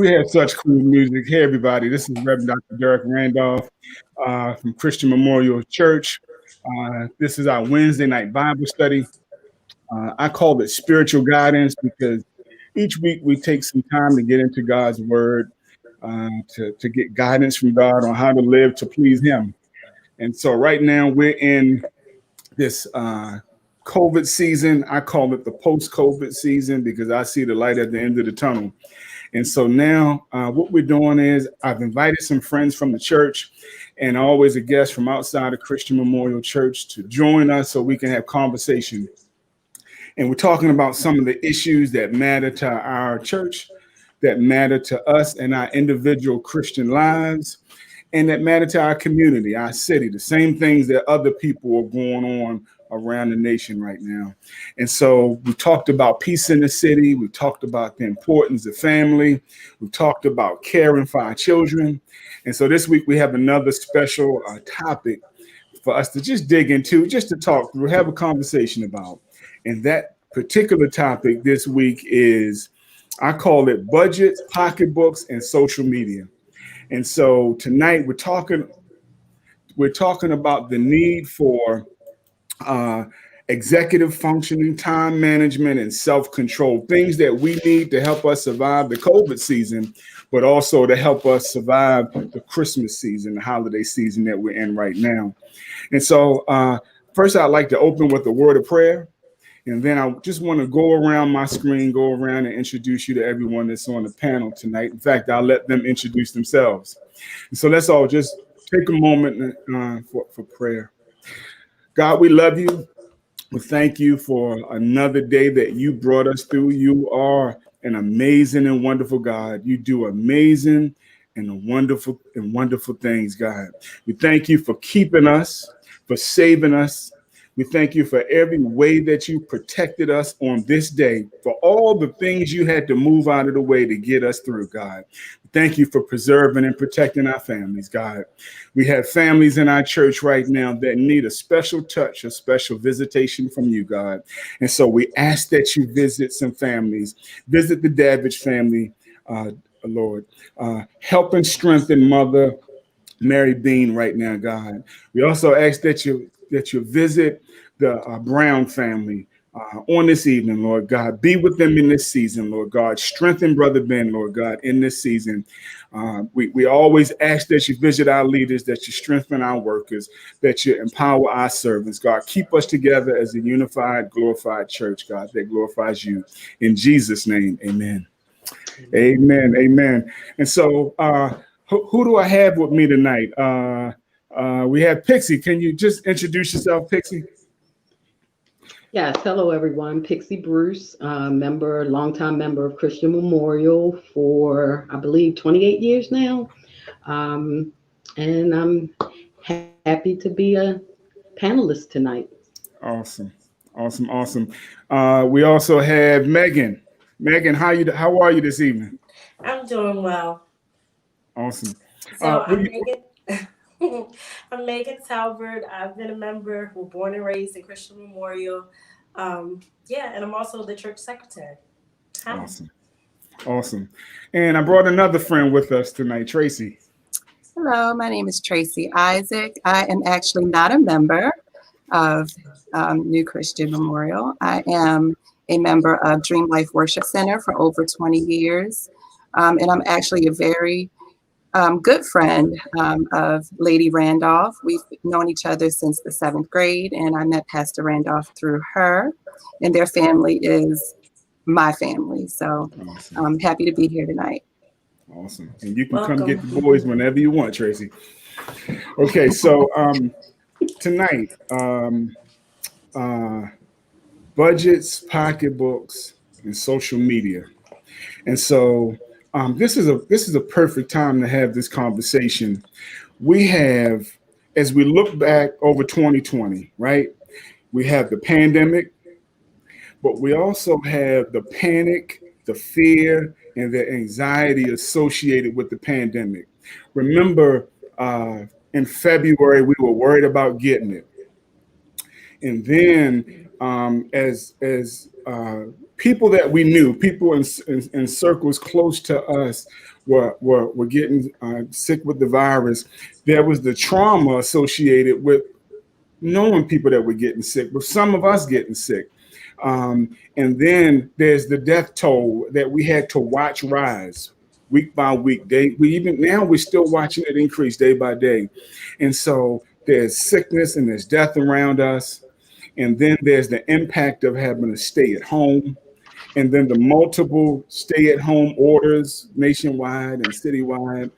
We have such cool music. Hey, everybody, this is Reverend Dr. Derek Randolph from Christian Memorial Church. This is our Wednesday night Bible study. I call it spiritual guidance because each week we take some time to get into God's Word, to get guidance from God on how to live to please Him. And so right now we're in this COVID season. I call it the post-COVID season because I see the light at the end of the tunnel. And so now what we're doing is I've invited some friends from the church and always a guest from outside of Christian Memorial Church to join us so we can have conversation. And we're talking about some of the issues that matter to our church, that matter to us and our individual Christian lives, and that matter to our community, our city, the same things that other people are going on around the nation right now. And so we talked about peace in the city. We talked about the importance of family. We talked about caring for our children. And so this week we have another special topic for us to just dig into, just to talk through, have a conversation about. And that particular topic this week is, I call it budgets, pocketbooks, and social media. And so tonight we're talking about the need for executive functioning, time management, and self-control, things that we need to help us survive the COVID season, but also to help us survive the Christmas season, the holiday season that we're in right now. And so first, I'd like to open with a word of prayer. And then I just want to go around my screen, go around and introduce you to everyone that's on the panel tonight. In fact, I'll let them introduce themselves. And so let's all just take a moment for prayer. God, we love you. We thank you for another day that you brought us through. You are an amazing and wonderful God. You do amazing and wonderful things, God. We thank you for keeping us, for saving us. We thank you for every way that you protected us on this day, for all the things you had to move out of the way to get us through, God. Thank you for preserving and protecting our families, God. We have families in our church right now that need a special touch, a special visitation from you, God. And so we ask that you visit some families, visit the Davidge family, Lord. Help and strengthen Mother Mary Bean right now, God. We also ask that you visit the Brown family on this evening, Lord God. Be with them in this season, Lord God. Strengthen Brother Ben, Lord God, in this season. We always ask that you visit our leaders, that you strengthen our workers, that you empower our servants, God. Keep us together as a unified, glorified church, God, that glorifies you. In Jesus' name, amen. Amen. Amen. And so who do I have with me tonight? We have Pixie. Can you just introduce yourself, Pixie? Yes. Hello, everyone. Pixie Bruce, longtime member of Christian Memorial for, I believe, 28 years now. And I'm happy to be a panelist tonight. Awesome. We also have Megan. Megan, how are you this evening? I'm doing well. Awesome. So I'm Megan. I'm Megan Talbert. I've been a member, born and raised in Christian Memorial. And I'm also the church secretary. Hi. Awesome. And I brought another friend with us tonight, Tracy. Hello, my name is Tracy Isaac. I am actually not a member of New Christian Memorial. I am a member of Dream Life Worship Center for over 20 years. And I'm actually a very good friend of Lady Randolph. We've known each other since the 7th grade, and I met Pastor Randolph through her, and their family is my family. So I'm happy to be here tonight. Awesome. And you can come get the boys whenever you want, Tracy. Okay, so tonight, budgets, pocketbooks, and social media. And so this is a perfect time to have this conversation. We have, as we look back over 2020, right? We have the pandemic, but we also have the panic, the fear, and the anxiety associated with the pandemic. Remember, in February, we were worried about getting it. And then as people that we knew, people in circles close to us were getting sick with the virus. There was the trauma associated with knowing people that were getting sick, with some of us getting sick. And then there's the death toll that we had to watch rise week by week. We're still watching it increase day by day. And so there's sickness and there's death around us. And then there's the impact of having to stay at home. And then the multiple stay at home orders nationwide and citywide.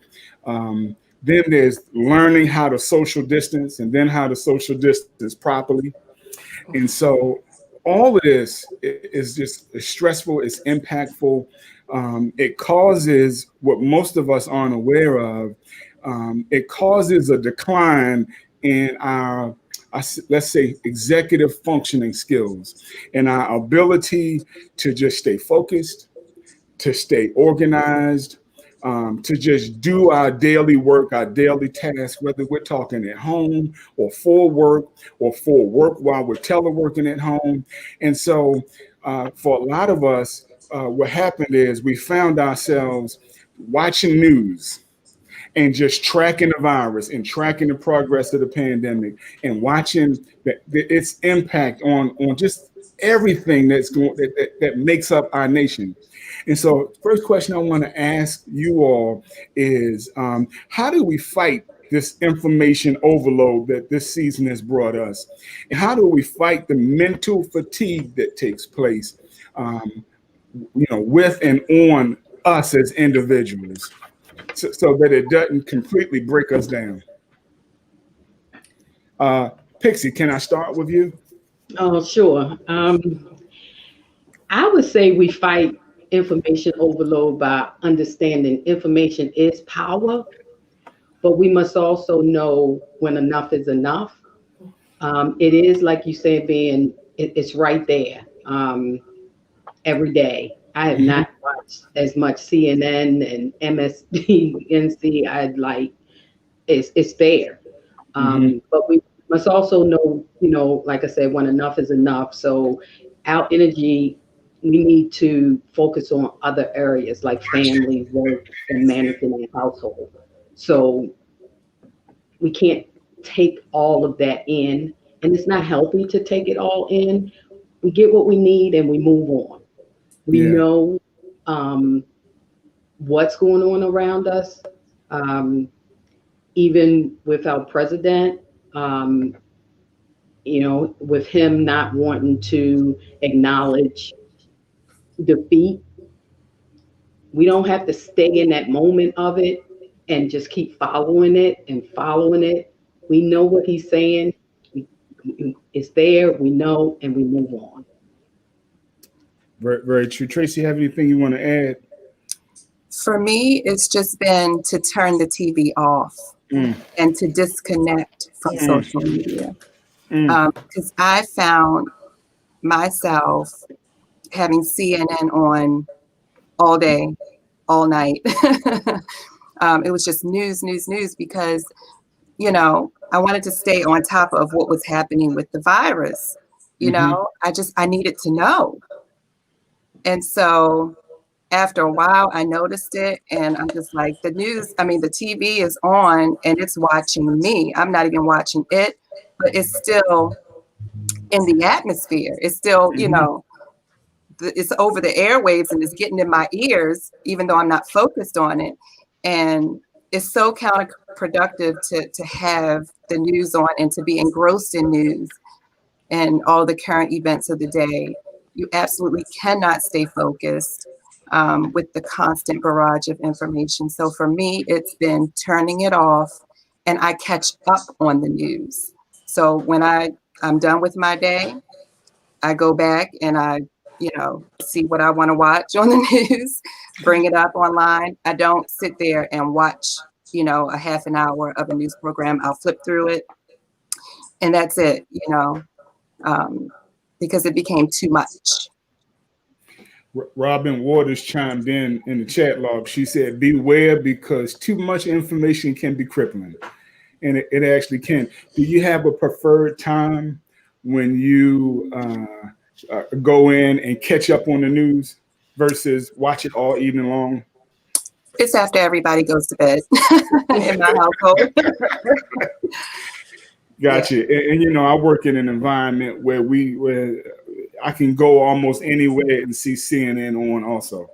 Then there's learning how to social distance and then how to social distance properly. And so all of this is just stressful, it's impactful. It causes what most of us aren't aware of. It causes a decline in our, let's say, executive functioning skills and our ability to just stay focused, to stay organized, to just do our daily work, our daily tasks, whether we're talking at home or for work while we're teleworking at home. And so for a lot of us, what happened is we found ourselves watching news and just tracking the virus and tracking the progress of the pandemic and watching its impact on just everything that makes up our nation. And so first question I want to ask you all is, how do we fight this information overload that this season has brought us? And how do we fight the mental fatigue that takes place, with and on us as individuals, so that it doesn't completely break us down? Pixie, can I start with you? Oh, sure. I would say we fight information overload by understanding information is power, but we must also know when enough is enough. It is, like you said, it's right there every day. I have not watched as much CNN and MSNBC. It's there. But we must also know, like I said, when enough is enough. So our energy, we need to focus on other areas like family, work, and managing a household. So we can't take all of that in, and it's not healthy to take it all in. We get what we need and we move on. We know what's going on around us. Even with our president, with him not wanting to acknowledge defeat, we don't have to stay in that moment of it and just keep following it and following it. We know what he's saying. It's there, we know, and we move on. Very, very true. Tracy, have anything you want to add? For me, it's just been to turn the TV off and to disconnect from social media. Because I found myself having CNN on all day, all night. It was just news because, I wanted to stay on top of what was happening with the virus. I needed to know. And so after a while, I noticed it and I'm just like, the TV is on and it's watching me. I'm not even watching it, but it's still in the atmosphere. It's still, it's over the airwaves and it's getting in my ears, even though I'm not focused on it. And it's so counterproductive to have the news on and to be engrossed in news and all the current events of the day. You absolutely cannot stay focused with the constant barrage of information. So for me, it's been turning it off and I catch up on the news. So when I'm done with my day, I go back and I see what I want to watch on the news, bring it up online. I don't sit there and watch, a half an hour of a news program. I'll flip through it and that's it, because it became too much. Robin Waters chimed in the chat log. She said, beware because too much information can be crippling. And it actually can. Do you have a preferred time when you go in and catch up on the news versus watch it all evening long? It's after everybody goes to bed in my household. Gotcha. And I work in an environment where I can go almost anywhere and see CNN on also.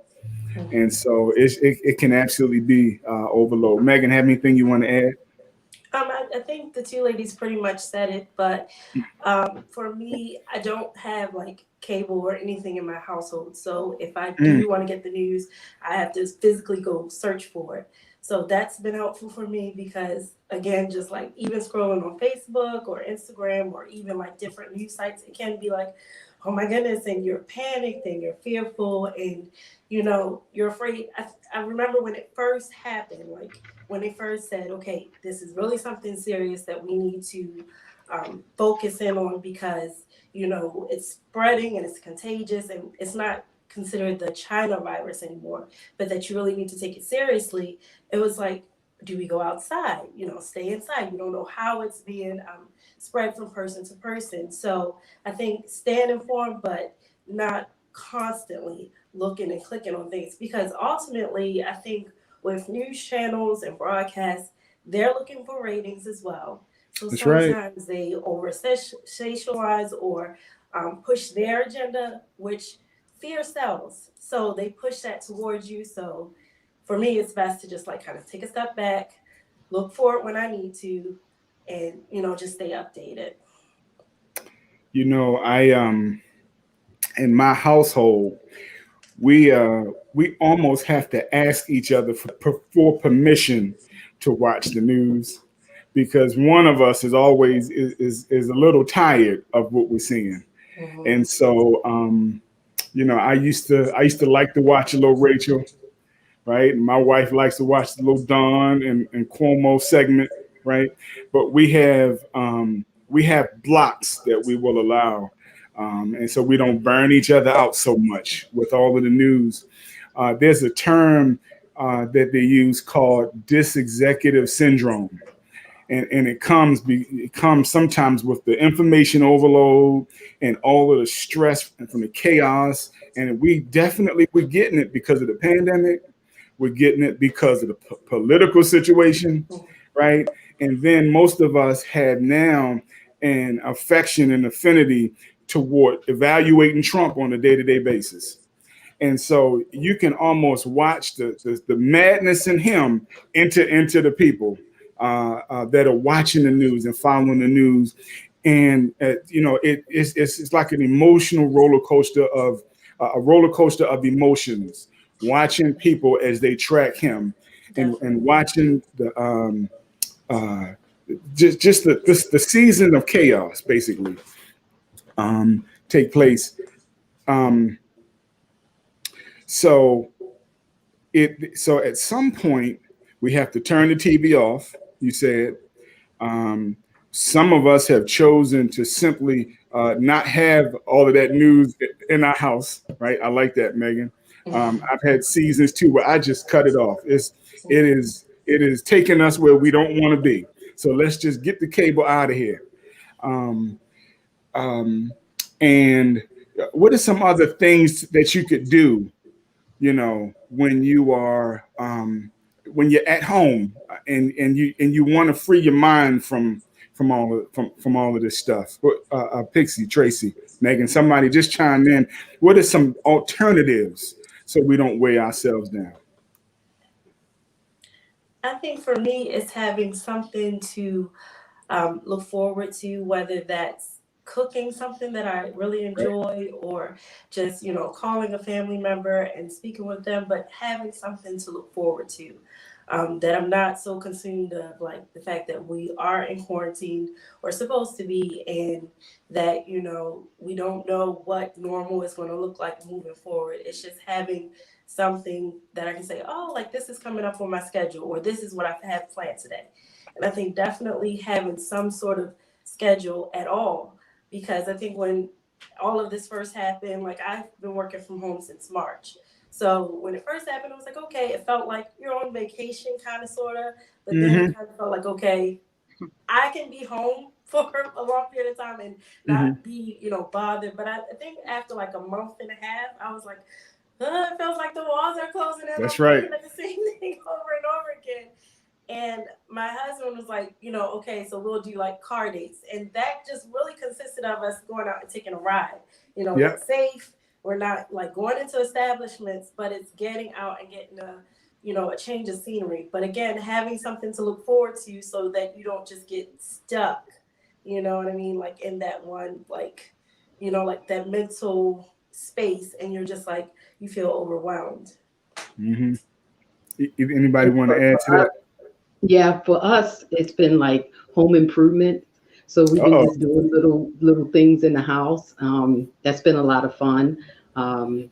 And so it can absolutely be overload. Megan, have anything you want to add? I think the two ladies pretty much said it, but for me, I don't have like cable or anything in my household. So if I do want to get the news, I have to physically go search for it. So that's been helpful for me because, again, just like even scrolling on Facebook or Instagram or even like different news sites, it can be like, oh my goodness, and you're panicked and you're fearful and, you're afraid. I remember when it first happened, like when they first said, okay, this is really something serious that we need to focus in on because, it's spreading and it's contagious and it's not considered the China virus anymore, but that you really need to take it seriously. It was like, do we go outside? Stay inside. You don't know how it's being spread from person to person. So I think staying informed, but not constantly looking and clicking on things because ultimately, I think with news channels and broadcasts, they're looking for ratings as well. So That's right. sometimes they over sensationalize or push their agenda, which fear sells. So they push that towards you. So for me, it's best to just like kind of take a step back, look for it when I need to, and just stay updated. I in my household, we almost have to ask each other for permission to watch the news because one of us is always is a little tired of what we're seeing. Mhm. And so I used to like to watch a little Rachel, right? And my wife likes to watch the little Don and Cuomo segment, right? But we have blocks that we will allow, and so we don't burn each other out so much with all of the news. There's a term that they use called dysexecutive syndrome, and it comes sometimes with the information overload and all of the stress and from the chaos. And we're getting it because of the pandemic. We're getting it because of the political situation, right? And then most of us have now an affection and affinity toward evaluating Trump on a day-to-day basis. And so you can almost watch the madness in him into the people that are watching the news and following the news. And it's like an emotional roller coaster of a roller coaster of emotions, watching people as they track him, and Definitely. watching uh, just the season of chaos basically take place. Um, so so at some point we have to turn the TV off. You said um, some of us have chosen to simply not have all of that news in our house. Right? I like that, Megan. I've had seasons too where I just cut it off. It is taking us where we don't want to be. So let's just get the cable out of here. Um, um, and what are some other things that you could do when you're at home and you want to free your mind from all of this stuff. Pixie, Tracy, Megan, somebody just chime in. What are some alternatives so we don't weigh ourselves down? I think for me, it's having something to look forward to, whether that's cooking something that I really enjoy or just, calling a family member and speaking with them, but having something to look forward to. That I'm not so consumed of like the fact that we are in quarantine or supposed to be, and that, we don't know what normal is going to look like moving forward. It's just having something that I can say, oh, like this is coming up on my schedule, or this is what I have planned today. And I think definitely having some sort of schedule at all, because I think when all of this first happened, like I've been working from home since March. So when it first happened, I was like, okay, it felt like you're on vacation, kind of, sort of. But then it Hmm. kind of felt like, okay, I can be home for a long period of time and not be, bothered. But I think after like a month and a half, I was like, it feels like the walls are closing in. That's I'm right. looking at the same thing over and over again. And my husband was like, okay, so we'll do like car dates. And that just really consisted of us going out and taking a ride. It's safe. We're not like going into establishments, but it's getting out and getting a change of scenery. But again, having something to look forward to so that you don't just get stuck, you know what I mean? Like in that one, like, like that mental space, and you're just like, you feel overwhelmed. Mm-hmm. If anybody want to add to that? Yeah, for us, it's been like home improvement. So we've been just doing little things in the house. That's been a lot of fun. And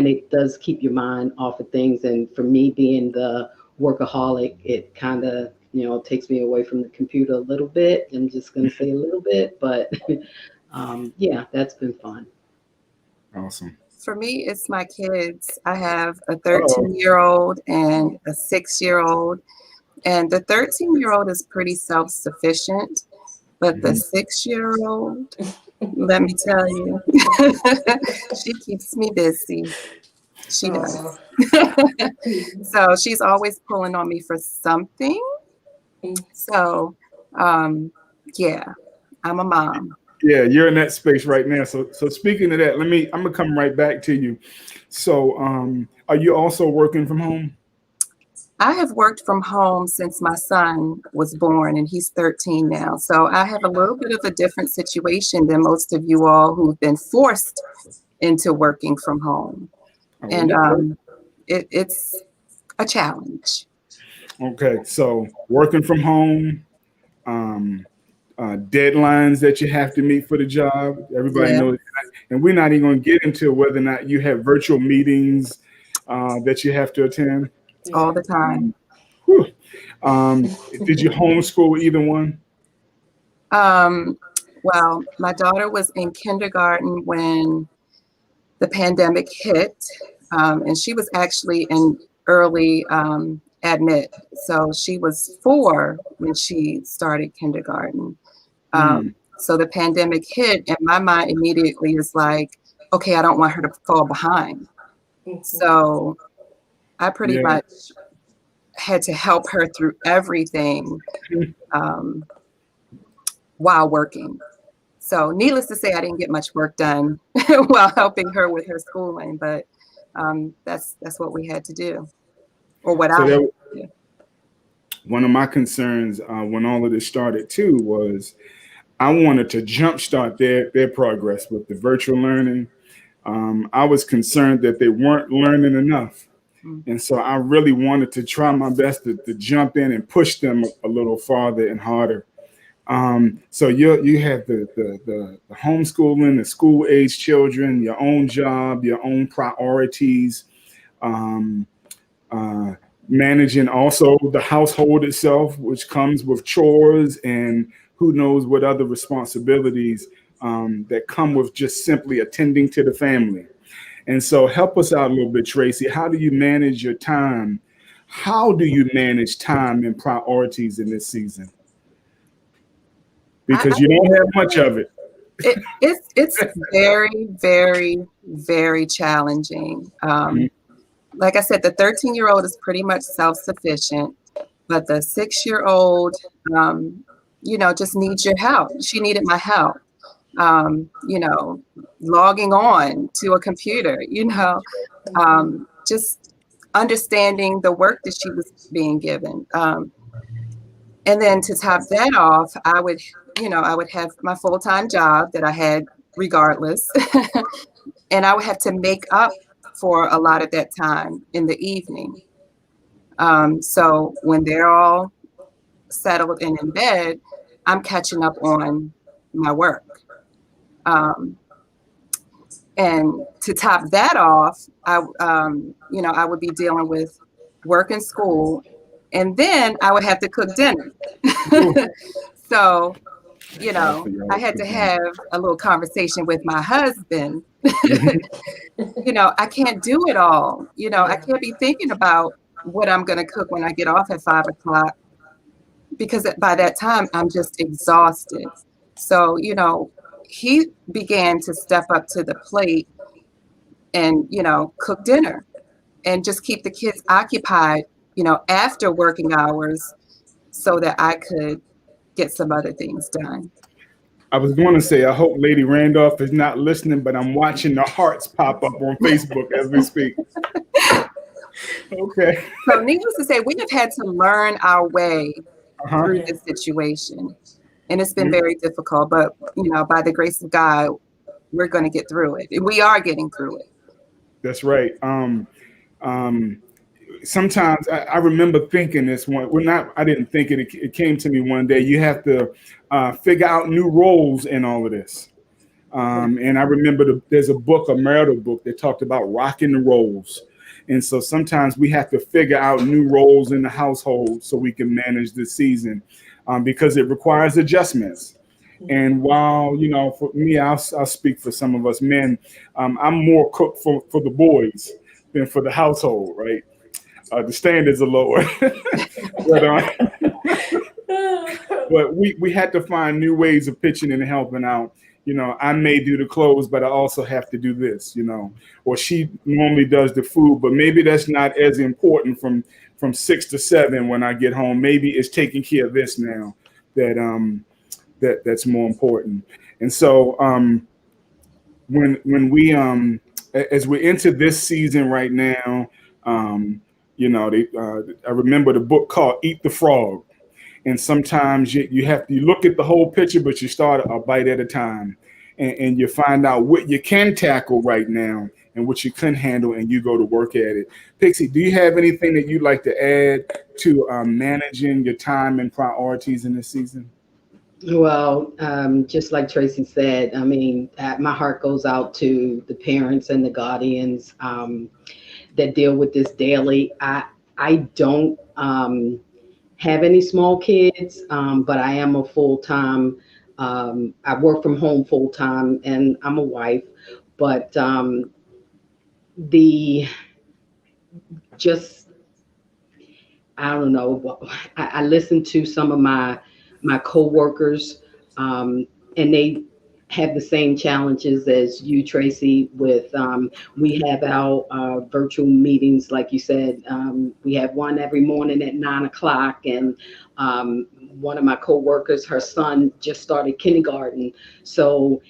it does keep your mind off of things. And for me, being the workaholic, it kind of, takes me away from the computer a little bit. I'm just going to say a little bit, but yeah, that's been fun. Awesome. For me, it's my kids. I have a 13-year-old and a 6-year-old. And the 13-year-old is pretty self-sufficient, but the 6-year-old, let me tell you, she keeps me busy. She does. So she's always pulling on me for something. So, yeah, I'm a mom. Yeah, you're in that space right now. So speaking of that, I'm gonna come right back to you. So, are you also working from home? I have worked from home since my son was born, and he's 13 now. So I have a little bit of a different situation than most of you all who've been forced into working from home. And it's a challenge. Okay, so working from home, deadlines that you have to meet for the job. Everybody knows that. And we're not even going to get into whether or not you have virtual meetings that you have to attend. All the time. Did you homeschool either one? Well, my daughter was in kindergarten when the pandemic hit, and she was actually in early admit. So she was 4 when she started kindergarten. So the pandemic hit, and my mind immediately is like, okay, I don't want her to fall behind. So I pretty much had to help her through everything while working. So needless to say, I didn't get much work done while helping her with her schooling, but that's what we had to do, or what I had to do. One of my concerns when all of this started too was I wanted to jumpstart their progress with the virtual learning. I was concerned that they weren't learning enough. And so I really wanted to try my best to jump in and push them a little farther and harder. So you have the homeschooling, the school age children, your own job, your own priorities, managing also the household itself, which comes with chores and who knows what other responsibilities that come with just simply attending to the family. And so help us out a little bit, Tracy. How do you manage your time? How do you manage time and priorities in this season? Because you don't have much of it. It's very, very, very challenging. Like I said, the 13-year-old is pretty much self-sufficient, but the 6-year-old, just needs your help. She needed my help. Logging on to a computer, just understanding the work that she was being given. And then to top that off, I would have my full-time job that I had regardless. And I would have to make up for a lot of that time in the evening. So when they're all settled and in bed, I'm catching up on my work. And to top that off, I would be dealing with work and school, and then I would have to cook dinner. So, I had to have a little conversation with my husband. I can't do it all. I can't be thinking about what I'm going to cook when I get off at 5 o'clock because by that time I'm just exhausted. So, you know, he began to step up to the plate and, you know, cook dinner and just keep the kids occupied, you know, after working hours so that I could get some other things done. I was going to say, I hope Lady Randolph is not listening, but I'm watching the hearts pop up on Facebook as we speak. Okay. So needless to say, we have had to learn our way Uh-huh. through this situation. And it's been very difficult, but you know, by the grace of God, we're going to get through it. We are getting through it. That's right. Sometimes I remember thinking this one. Well, not I didn't think it. It came to me one day. You have to figure out new roles in all of this. And I remember there's a book, a marital book, that talked about rocking the roles. And so sometimes we have to figure out new roles in the household so we can manage the season, because it requires adjustments. And while, you know, for me, I'll speak for some of us men. I'm more cook for the boys than for the household, right? The standards are lower. But we had to find new ways of pitching and helping out. You know, I may do the clothes, but I also have to do this, you know, or she normally does the food, but maybe that's not as important from 6 to 7 when I get home. Maybe it's taking care of this now that's more important. And so when we as we enter this season right now, you know, I remember the book called Eat the Frog. And sometimes you have to look at the whole picture, but you start a bite at a time, and you find out what you can tackle right now and what you couldn't handle, and you go to work at it. Pixie, do you have anything that you'd like to add to managing your time and priorities in this season? Well, just like Tracy said, I mean, my heart goes out to the parents and the guardians that deal with this daily. I don't have any small kids, but I am a full-time. I work from home full-time, and I'm a wife. But the just I don't know. I listen to some of my coworkers, and they have the same challenges as you, Tracy. With we have our virtual meetings, like you said. We have one every morning at 9 o'clock, and one of my coworkers, her son just started kindergarten, so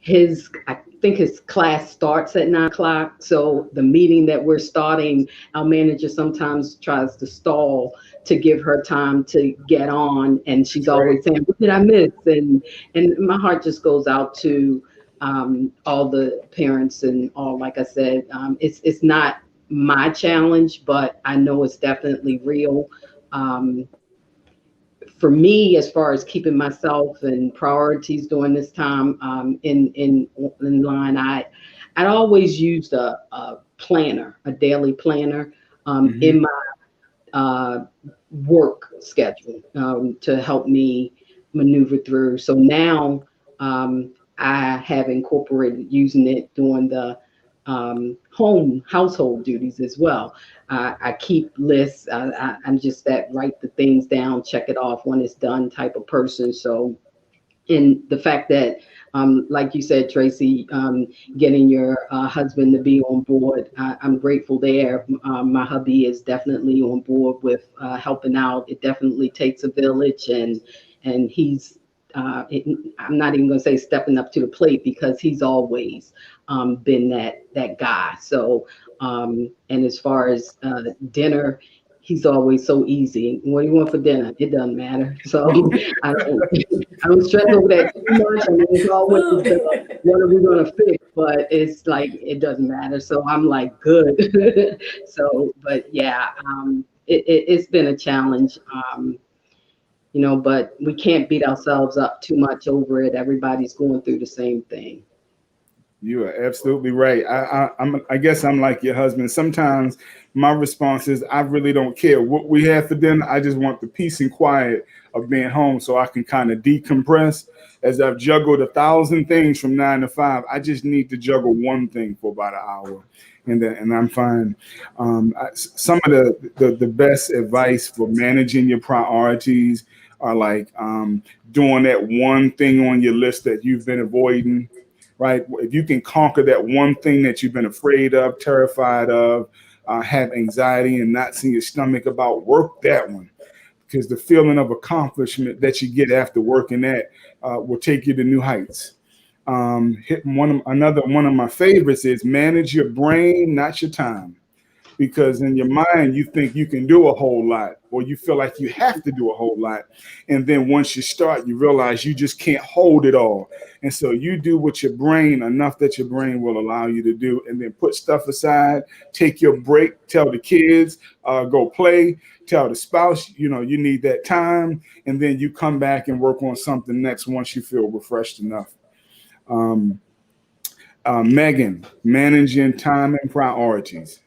I think his class starts at 9 o'clock. So the meeting that we're starting, our manager sometimes tries to stall to give her time to get on, and she's always saying, "What did I miss?" And my heart just goes out to all the parents and all. Like I said, it's not my challenge, but I know it's definitely real. For me, as far as keeping myself and priorities during this time in line, I'd always used a planner, a daily planner in my work schedule to help me maneuver through. So now I have incorporated using it during the household duties as well. I keep lists. I'm just that write the things down, check it off when it's done type of person. So, and the fact that, like you said, Tracy, getting your husband to be on board, I'm grateful there. My hubby is definitely on board with helping out. It definitely takes a village, and he's I'm not even going to say stepping up to the plate, because he's always been that guy. So, and as far as dinner, he's always so easy. What do you want for dinner? It doesn't matter. So I don't stress over that too much. I mean, it's always what are we going to fix? But it's like it doesn't matter. So I'm like good. So, but yeah, it's been a challenge. You know, but we can't beat ourselves up too much over it. Everybody's going through the same thing. You are absolutely right. I guess I'm like your husband. Sometimes my response is I really don't care what we have for dinner. I just want the peace and quiet of being home so I can kind of decompress. As I've juggled 1,000 things from 9 to 5, I just need to juggle one thing for about an hour, and I'm fine. Some of the best advice for managing your priorities are like doing that one thing on your list that you've been avoiding, right? If you can conquer that one thing that you've been afraid of, terrified of, have anxiety and not see your stomach about, work that one, because the feeling of accomplishment that you get after working that will take you to new heights. Another one of my favorites is manage your brain, not your time, because in your mind you think you can do a whole lot, or you feel like you have to do a whole lot, and then once you start you realize you just can't hold it all, and so you do with your brain enough that your brain will allow you to do, and then put stuff aside, take your break, tell the kids go play, tell the spouse you need that time, and then you come back and work on something next once you feel refreshed enough. um, Megan, managing time and priorities.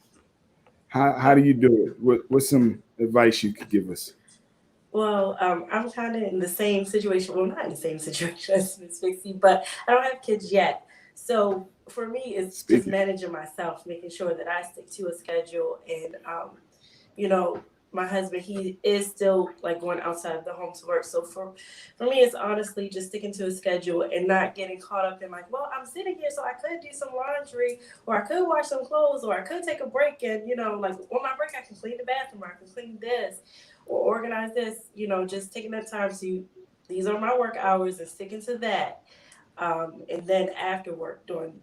How do you do it? What's some advice you could give us? Well, I'm kind of in the same situation. Well, not in the same situation as Miss Fixie, but I don't have kids yet. So for me, it's just Speaking. managing myself, making sure that I stick to a schedule. And, you know, my husband, he is still like going outside of the home to work. So for me, it's honestly just sticking to a schedule and not getting caught up in like, well, I'm sitting here, so I could do some laundry, or I could wash some clothes, or I could take a break and, like on my break, I can clean the bathroom, or I can clean this or organize this, just taking that time to, these are my work hours and sticking to that. And then after work doing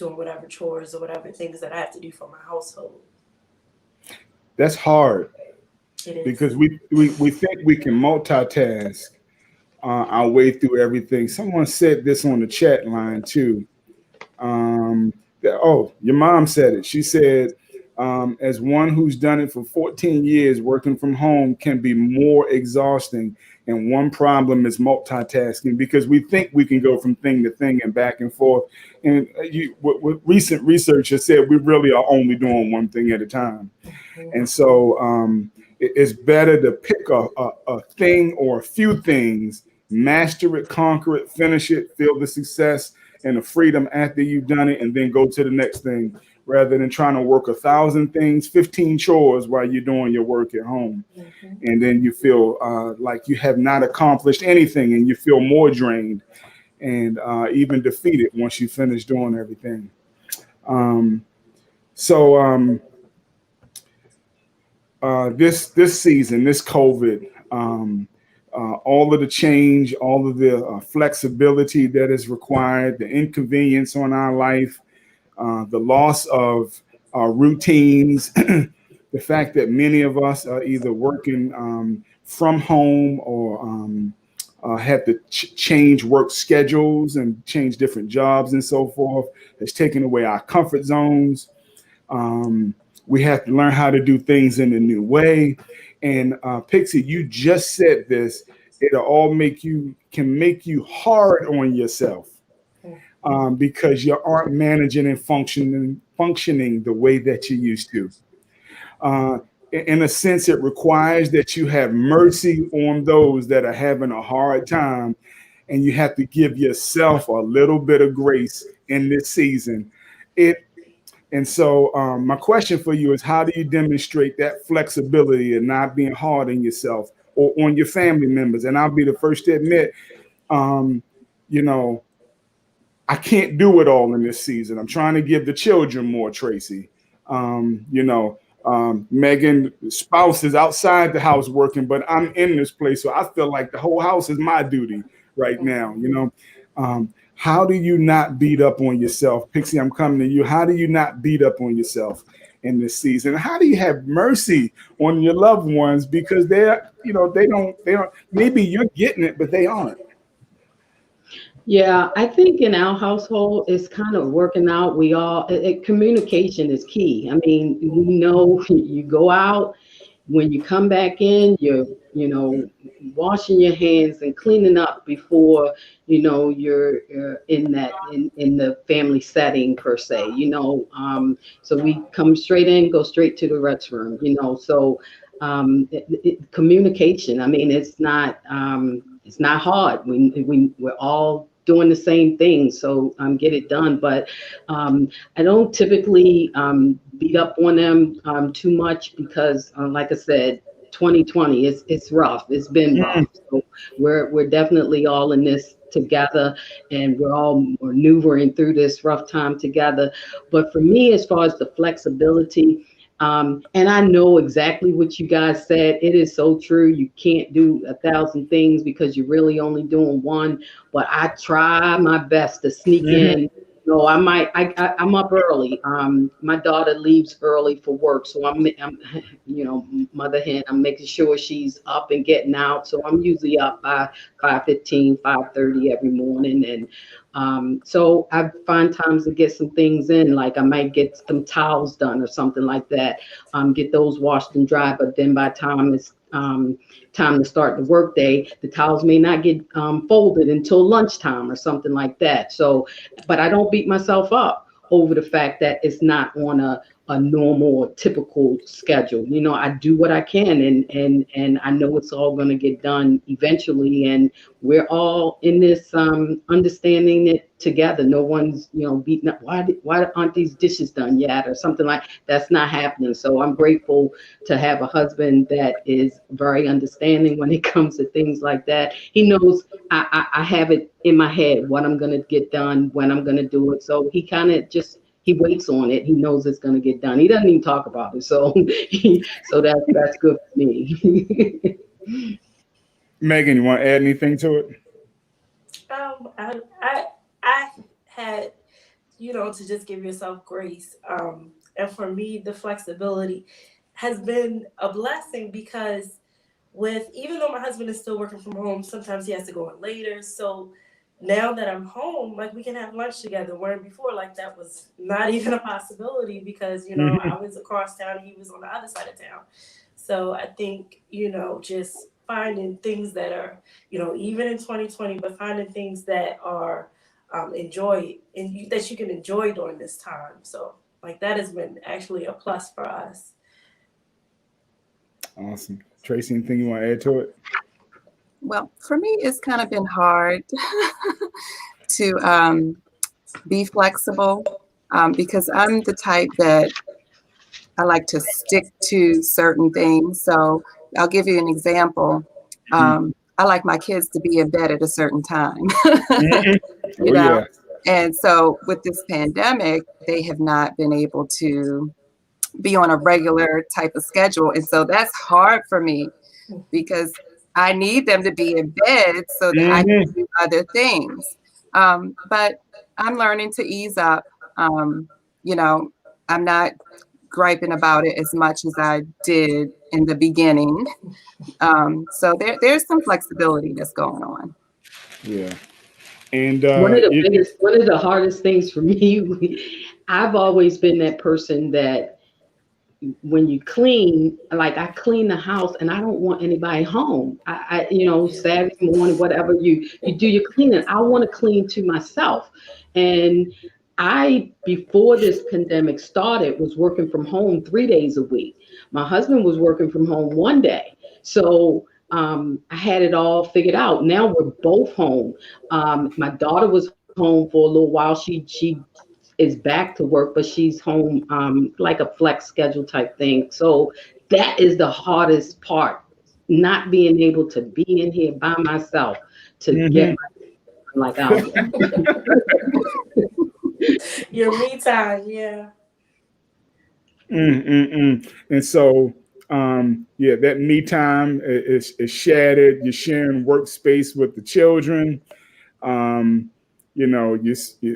whatever chores or whatever things that I have to do for my household. That's hard It is. because we think we can multitask our way through everything. Someone said this on the chat line too. Your mom said it. She said, as one who's done it for 14 years, working from home can be more exhausting. And one problem is multitasking, because we think we can go from thing to thing and back and forth. And what recent research has said, we really are only doing one thing at a time. And so it's better to pick a thing or a few things, master it, conquer it, finish it, feel the success and the freedom after you've done it, and then go to the next thing, rather than trying to work 1,000 things, 15 chores while you're doing your work at home. Mm-hmm. And then you feel like you have not accomplished anything, and you feel more drained and even defeated once you finish doing everything. This season, this COVID, all of the change, all of the flexibility that is required, the inconvenience on our life, the loss of routines, the fact that many of us are either working from home or have to change work schedules and change different jobs and so forth, has taken away our comfort zones. We have to learn how to do things in a new way. And Pixie, you just said this. It'll all can make you hard on yourself because you aren't managing and functioning the way that you used to. In a sense, it requires that you have mercy on those that are having a hard time, and you have to give yourself a little bit of grace in this season. And so my question for you is, how do you demonstrate that flexibility and not being hard on yourself or on your family members? And I'll be the first to admit, I can't do it all in this season. I'm trying to give the children more, Tracy. Megan, spouse is outside the house working, but I'm in this place. So I feel like the whole house is my duty right now, How do you not beat up on yourself? Pixie, I'm coming to you. How do you not beat up on yourself in this season? How do you have mercy on your loved ones? Because they don't, maybe you're getting it, but they aren't. Yeah, I think in our household, it's kind of working out. Communication is key. I mean, you go out, when you come back in, you're, washing your hands and cleaning up before, you're in the family setting per se, so we come straight in, go straight to the restroom, so communication, I mean, it's not hard. We're all doing the same thing, so get it done. But I don't typically beat up on them too much because, like I said, 2020 it's rough. It's been rough. So we're definitely all in this together, and we're all maneuvering through this rough time together. But for me, as far as the flexibility, and I know exactly what you guys said. It is so true. You can't do 1,000 things because you're really only doing one. But I try my best to sneak in. No, I'm up early. My daughter leaves early for work, so I'm mother hen. I'm making sure she's up and getting out. So I'm usually up by 5:15, 5:30 every morning, and so I find times to get some things in. Like I might get some towels done or something like that. Get those washed and dried. But then by the time it's time to start the workday, the towels may not get folded until lunchtime or something like that. So, but I don't beat myself up over the fact that it's not on a normal or typical schedule. I do what I can, and I know it's all going to get done eventually, and we're all in this understanding it together. No one's beating up, why aren't these dishes done yet or something like that's not happening. So I'm grateful to have a husband that is very understanding when it comes to things like that. He knows I have it in my head what I'm going to get done, when I'm going to do it. So he kind of just he waits on it. He knows it's going to get done. He doesn't even talk about it. So so that's good for me. Megan, you want to add anything to it? I had, to just give yourself grace. And for me, the flexibility has been a blessing because even though my husband is still working from home, sometimes he has to go in later. So now that I'm home, like we can have lunch together. Where before, like that was not even a possibility because, I was across town and he was on the other side of town. So I think, just finding things that are, even in 2020, but finding things that are enjoy and that you can enjoy during this time. So like that has been actually a plus for us. Awesome. Tracy, anything you want to add to it? Well, for me, it's kind of been hard to be flexible because I'm the type that I like to stick to certain things. So I'll give you an example. I like my kids to be in bed at a certain time. Yeah. And so with this pandemic, they have not been able to be on a regular type of schedule. And so that's hard for me because I need them to be in bed so that I can do other things. But I'm learning to ease up. I'm not griping about it as much as I did in the beginning. So there's some flexibility that's going on. Yeah. And one of the hardest things for me, I've always been that person that when you clean, like I clean the house and I don't want anybody home. I Saturday morning, whatever you do your cleaning, I want to clean to myself. And before this pandemic started, was working from home 3 days a week. My husband was working from home 1 day. So I had it all figured out. Now we're both home. My daughter was home for a little while. She is back to work, but she's home like a flex schedule type thing. So that is the hardest part, not being able to be in here by myself to get like out. Your me time, yeah. And so that me time is shattered. You're sharing workspace with the children.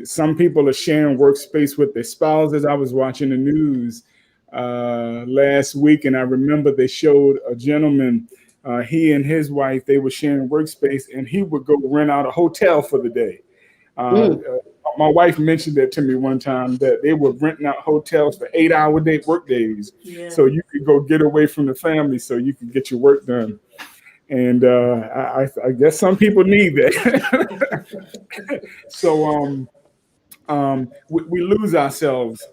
Some people are sharing workspace with their spouses. I was watching the news last week, and I remember they showed a gentleman, he and his wife, they were sharing workspace, and he would go rent out a hotel for the day. My wife mentioned that to me one time, that they were renting out hotels for 8-hour work days, Yeah. so you could go get away from the family, so you could get your work done. And I guess some people need that. So we lose ourselves.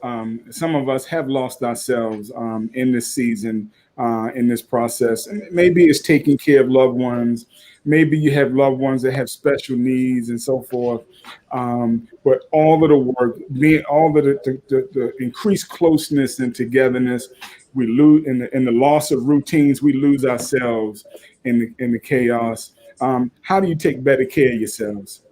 Some of us have lost ourselves in this season, in this process. And maybe it's taking care of loved ones. Maybe you have loved ones that have special needs and so forth. But all of the work, all of the increased closeness and togetherness, we lose in the loss of routines. We lose ourselves in the chaos. How do you take better care of yourselves?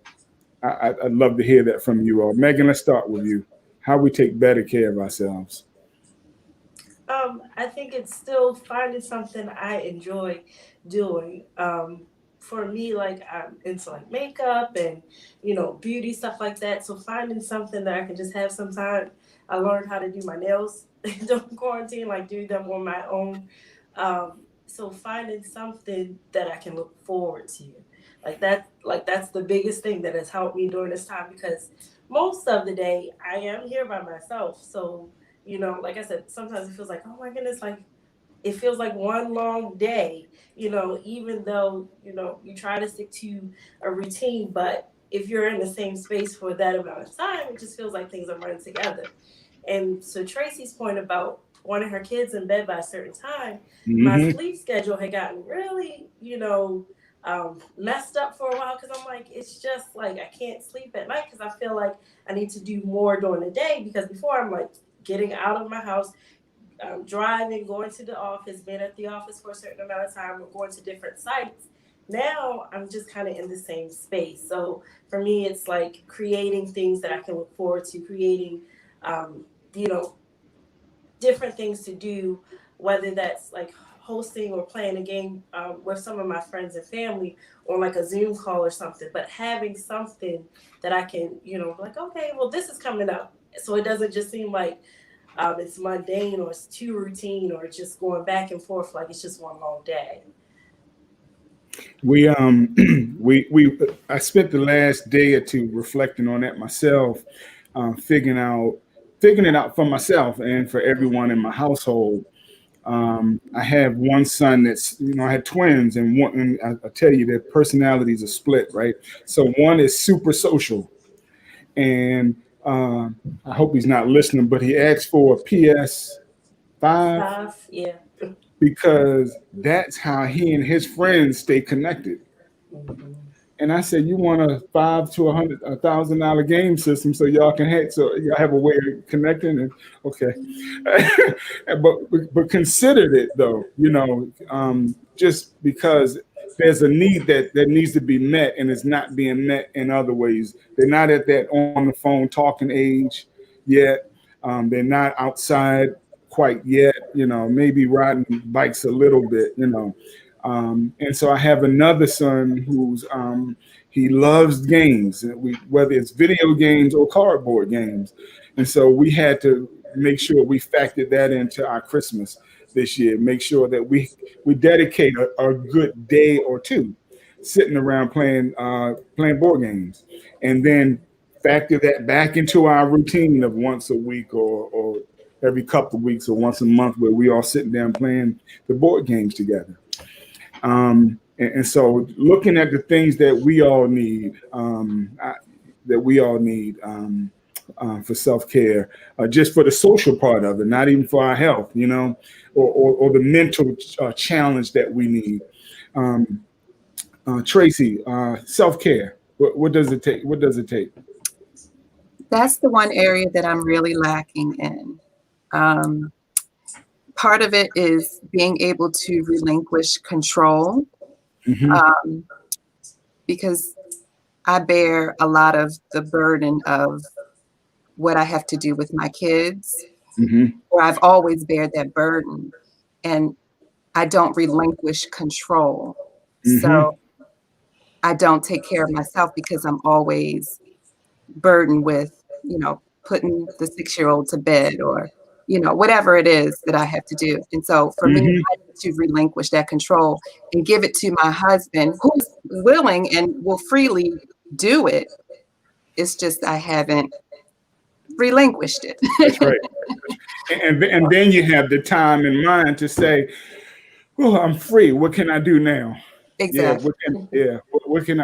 I'd love to hear that from you all. Megan, let's start with you. How we take better care of ourselves. I think it's still finding something I enjoy doing. For me, like I'm into like makeup and beauty stuff like that. So finding something that I can just have some time. I learned how to do my nails during quarantine, like do them on my own. So finding something that I can look forward to, that's the biggest thing that has helped me during this time, because most of the day I am here by myself. So like I said, sometimes it feels like, oh my goodness, like it feels like one long day, even though, you try to stick to a routine, but if you're in the same space for that amount of time, it just feels like things are running together. And so Tracy's point about wanting her kids in bed by a certain time, my sleep schedule had gotten really, messed up for a while, because I'm like, it's just like I can't sleep at night because I feel like I need to do more during the day, because before I'm like getting out of my house, driving, going to the office, being at the office for a certain amount of time, or going to different sites. Now I'm just kind of in the same space. So for me, it's like creating things that I can look forward to, creating, different things to do, whether that's like hosting or playing a game with some of my friends and family on like a Zoom call or something, but having something that I can, like, okay, well, this is coming up. So it doesn't just seem like it's mundane, or it's too routine, or just going back and forth like it's just one long day. We I spent the last day or two reflecting on that myself, figuring it out for myself and for everyone in my household. I have one son that's, I had twins, and I tell you, their personalities are split, right? So one is super social, and I hope he's not listening, but he asked for a PS5 Yeah. because that's how he and his friends stay connected. Mm-hmm. And I said, you want a $1,000 game system so y'all can y'all have a way of connecting, and okay. but considered it though, just because there's a need that needs to be met, and it's not being met in other ways. They're not at that on the phone talking age yet. They're not outside quite yet, maybe riding bikes a little bit, and so I have another son who's he loves games, whether it's video games or cardboard games, and so we had to make sure we factored that into our Christmas this year. Make sure that we dedicate a good day or two sitting around playing board games, and then factor that back into our routine of once a week or every couple of weeks or once a month, where we all sitting down playing the board games together. And so looking at the things that we all need, for self-care, just for the social part of it, not even for our health, or the mental challenge that we need. Tracy, self-care, what does it take? What does it take? That's the one area that I'm really lacking in. Part of it is being able to relinquish control, because I bear a lot of the burden of what I have to do with my kids, or I've always bared that burden, and I don't relinquish control. So I don't take care of myself because I'm always burdened with, putting the 6-year-old to bed, or, whatever it is that I have to do. And so for me, I need to relinquish that control and give it to my husband, who's willing and will freely do it. It's just I haven't relinquished it. That's right. And then you have the time in mind to say, well, I'm free. What can I do now? Exactly. What can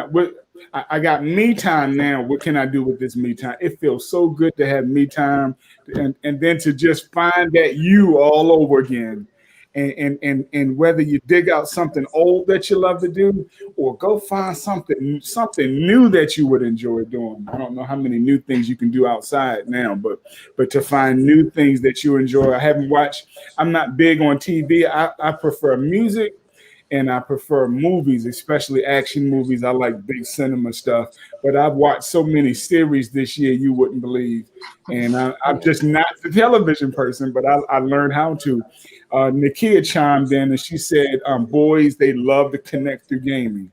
I got me time now. What can I do with this me time? It feels so good to have me time, and then to just find that you all over again. And whether you dig out something old that you love to do, or go find something new that you would enjoy doing. I don't know how many new things you can do outside now, but to find new things that you enjoy. I'm not big on TV. I prefer music, and I prefer movies, especially action movies. I like big cinema stuff, but I've watched so many series this year you wouldn't believe. And I'm just not the television person, but I learned how to. Nakia chimed in and she said, boys, they love to connect through gaming.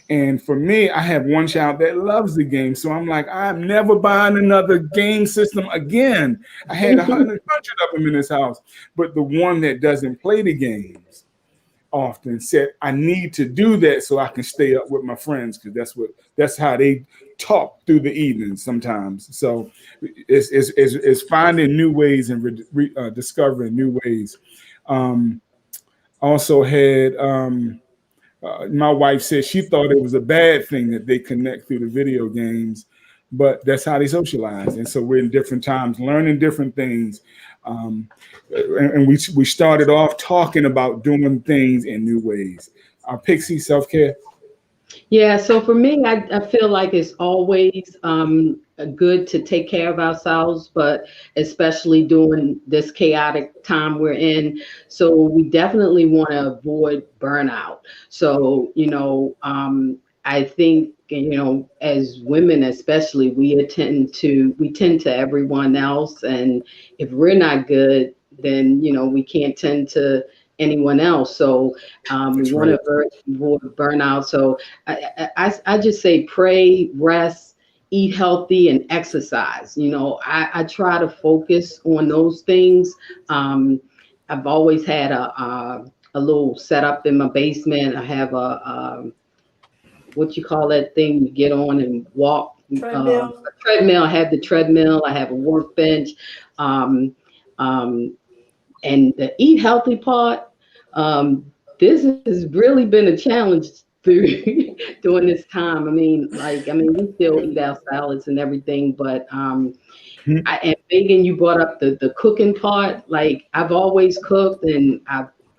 And for me, I have one child that loves the game. So I'm like, I'm never buying another game system again. I had 100 of them in this house, but the one that doesn't play the games often said, I need to do that so I can stay up with my friends, because that's how they talk through the evenings sometimes. So it's finding new ways and discovering new ways. Also had my wife said she thought it was a bad thing that they connect through the video games, but that's how they socialize. And so we're in different times, learning different things. And we started off talking about doing things in new ways. Pixie, self-care. Yeah, so for me, I feel like it's always good to take care of ourselves, but especially during this chaotic time we're in. So we definitely want to avoid burnout. So, I think, as women especially, we tend to everyone else. And if we're not good, then, we can't tend to anyone else. So we want to avoid burnout. So I just say pray, rest, eat healthy, and exercise. I try to focus on those things. I've always had a little setup in my basement. I have a what you call that thing you get on and walk. Treadmill. A treadmill. I have the treadmill. I have a workbench. And the eat healthy part, this has really been a challenge during this time. I mean, we still eat our salads and everything, but and Megan, you brought up the cooking part. Like, I've always cooked, and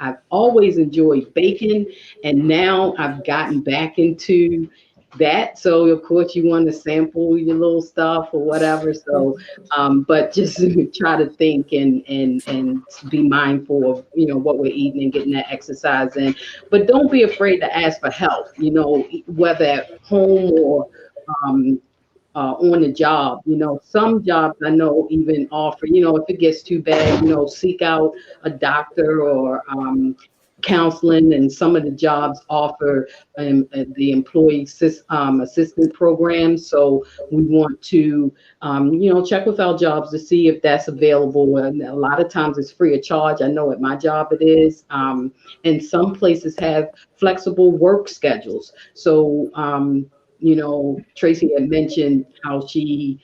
I've always enjoyed baking, and now I've gotten back into that. So of course you want to sample your little stuff or whatever. So, but just try to think and be mindful of, what we're eating and getting that exercise in. But don't be afraid to ask for help, whether at home or, on the job. Some jobs I know even offer, if it gets too bad, seek out a doctor or counseling, and some of the jobs offer the employee assistance program. So we want to, check with our jobs to see if that's available. And a lot of times it's free of charge. I know at my job it is. And some places have flexible work schedules. So, Tracy had mentioned how she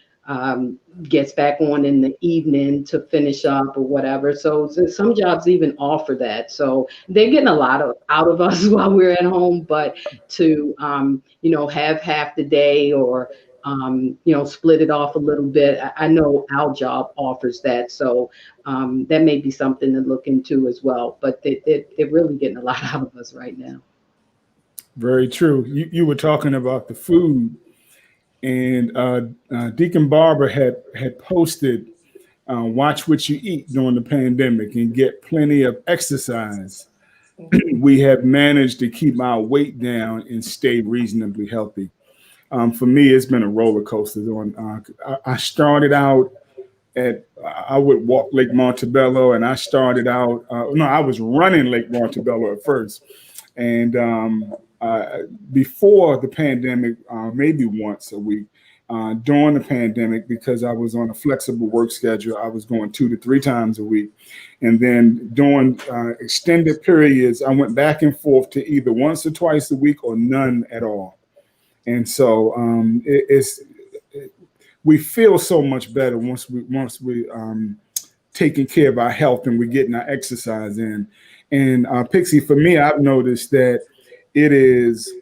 gets back on in the evening to finish up or whatever. So some jobs even offer that. So they're getting a lot out of us while we're at home, but to, have half the day or, split it off a little bit. I know our job offers that. So that may be something to look into as well, but they're really getting a lot out of us right now. Very true. You were talking about the food, and Deacon Barber had posted, watch what you eat during the pandemic and get plenty of exercise. We have managed to keep our weight down and stay reasonably healthy. For me, it's been a roller coaster. I started out I would walk Lake Montebello, and I started out, I was running Lake Montebello at first. And before the pandemic, maybe once a week. During the pandemic, because I was on a flexible work schedule, I was going 2 to 3 times a week. And then during extended periods, I went back and forth to either once or twice a week or none at all. And so we feel so much better once we taking care of our health and we're getting our exercise in. And Pixie, for me, I've noticed that it is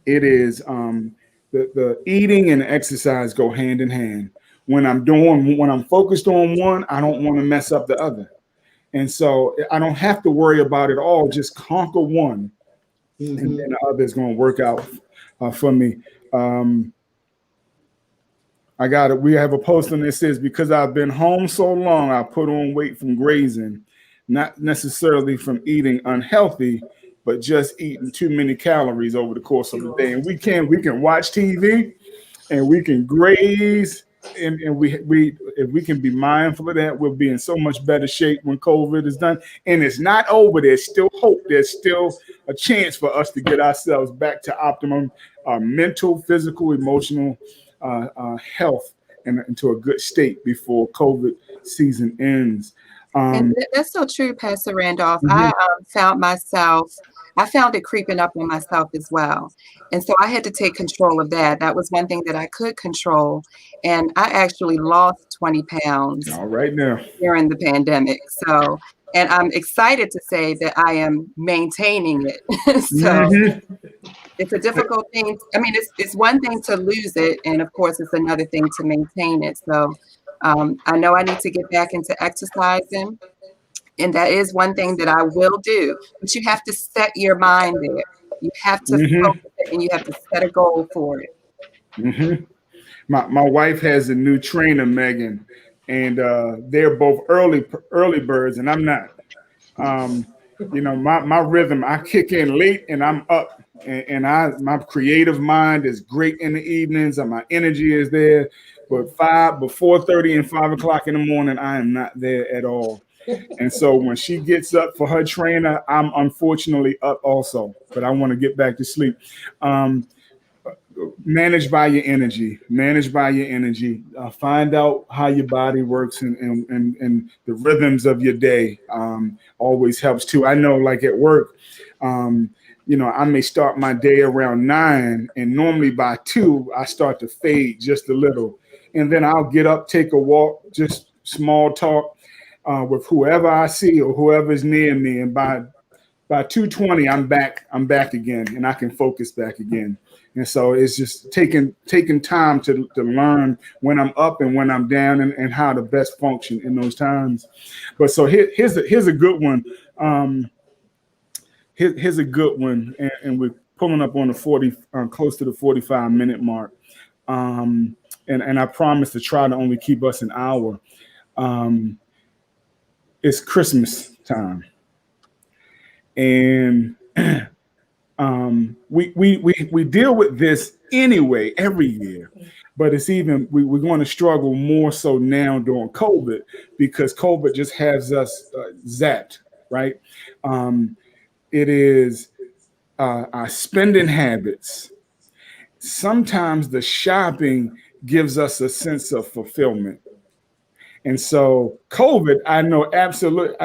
the eating and exercise go hand in hand. When I'm focused on one, I don't want to mess up the other. And so I don't have to worry about it all. Just conquer one, and then the other is going to work out for me. I got it. We have a posting that says, because I've been home so long, I put on weight from grazing, not necessarily from eating unhealthy, but just eating too many calories over the course of the day. And we can watch TV and we can graze, and we if we can be mindful of that, we'll be in so much better shape when COVID is done. And it's not over. There's still hope. There's still a chance for us to get ourselves back to optimum mental, physical, emotional health and into a good state before COVID season ends. And that's so true, Pastor Randolph. I found it creeping up on myself as well. And so I had to take control of that. That was one thing that I could control. And I actually lost 20 pounds all right now during the pandemic. So, and I'm excited to say that I am maintaining it. So it's a difficult thing. I mean, it's one thing to lose it. And of course, it's another thing to maintain it. So I know I need to get back into exercising. And that is one thing that I will do. But you have to set your mind there. You have to focus it, and you have to set a goal for it. My wife has a new trainer, Megan, and they're both early birds, and I'm not. My rhythm, I kick in late and I'm up, and my creative mind is great in the evenings, and my energy is there. But 4:30 and 5 o'clock in the morning, I am not there at all. And so when she gets up for her trainer, I'm unfortunately up also, but I want to get back to sleep. Manage by your energy. Find out how your body works and the rhythms of your day always helps too. I know, like at work, I may start my day around 9, and normally by 2, I start to fade just a little. And then I'll get up, take a walk, just small talk with whoever I see or whoever's near me. And by 2:20, I'm back again, and I can focus back again. And so it's just taking time to learn when I'm up and when I'm down, and how to best function in those times. But so here's a good one. Here's a good one, and we're pulling up on the 40, close to the 45-minute mark. And I promise to try to only keep us an hour. It's Christmas time, and we deal with this anyway every year, but it's even we're going to struggle more so now during COVID, because COVID just has us zapped, right? It is our spending habits. Sometimes the shopping gives us a sense of fulfillment. And so COVID, I know absolutely,